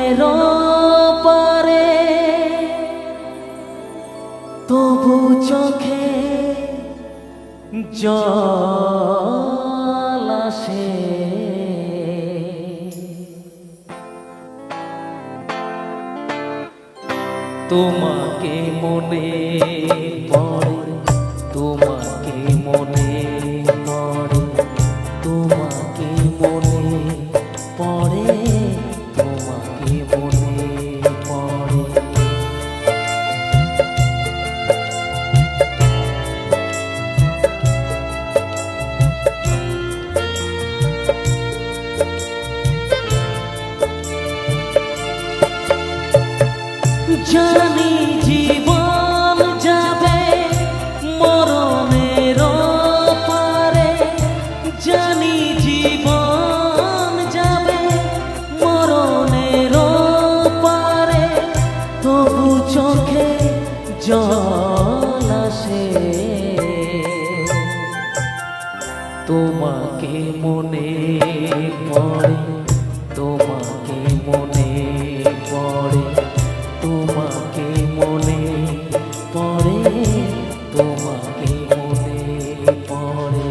মরণের পারে তবু চোখে জল আসে। তোমাকে মনে পড়ে, তোমাকে মনে পড়ে, তোমাকে মনে পড়ে, তোমাকে মনে পড়ে। জানি জীবন যাবে মরণের পারে, জানি জীবন যাবে মরণের পারে, তবু চোখে জল আসে। তোমাকে মনে পড়ে, তোমাকে মনে পড়ে, তোমাকে মনে পড়ে, তোমাকে মনে পড়ে।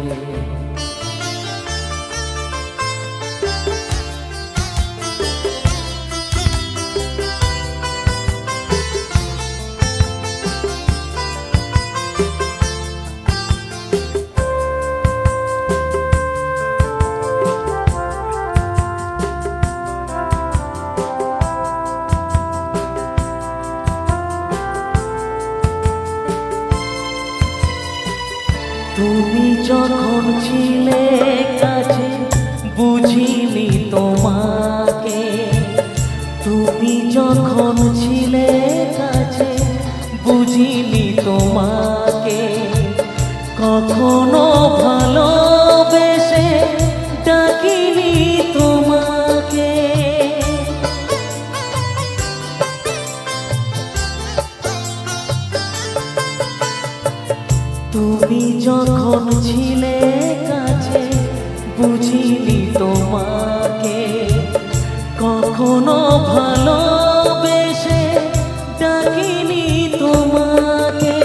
তুমি যখন ছিলে কাছে বুঝিনি তোমাকে, তুমি যখন ছিলে কাছে বুঝিনি তোমাকে, কখনো ভালোবেসে ডাকিনি তোমাকে। তুমি যখন ছিলে কাছে বুঝিনি তোমাকে, কখনো ভালোবেসে ডাকিনি তোমাকে।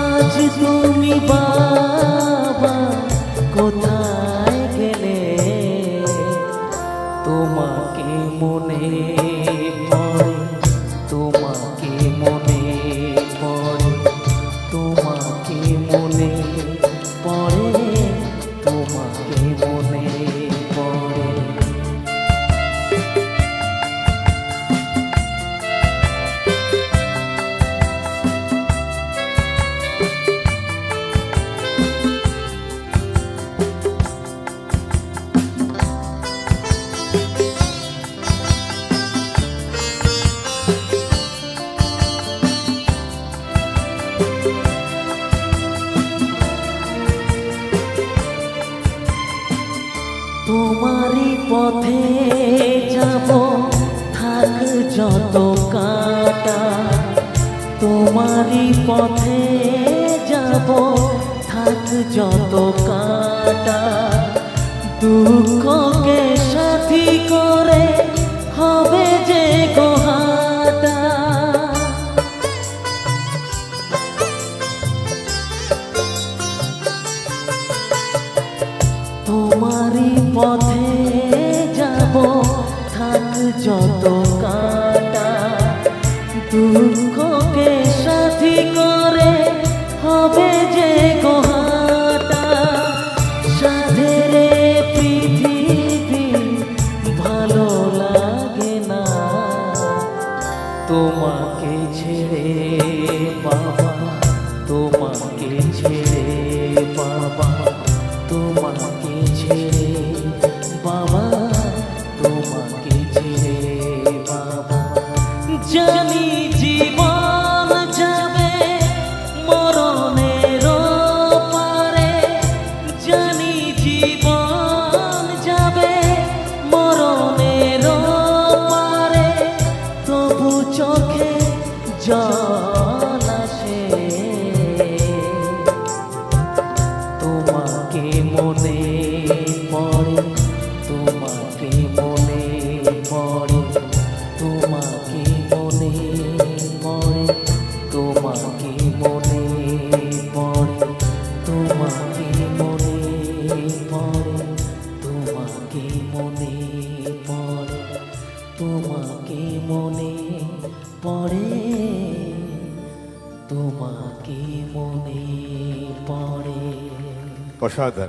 আজ তুমি বাবা কোথায় গেলে, তোমাকে মনে পড়ে, তোমাকে মনে পড়ে, তোমাকে মনে পড়ে, তোমাকে মনে পড়ে। তোমারই পথে যাব থাক যত কাঁটা, তোমারই পথে যাব থাক যত কাঁটা, দুঃখকে সাথী করে হবে যে গোহাটা। তোমারই পথে যাব থাক যত কাঁটা, দুঃখকে সাথী করে হবে যে গোহাটা। সাধের পৃথিবী ভালো লাগে না তোমাকে ছেড়ে বাবা, তোমাকে ছেড়ে বাবা, তোমাকে ছেড়ে বাবা, তোমাকে ছেড়ে বাবা। পড়ে, তোমাকে মনে পড়ে, তোমাকে মনে পড়ে। অসাধারণ।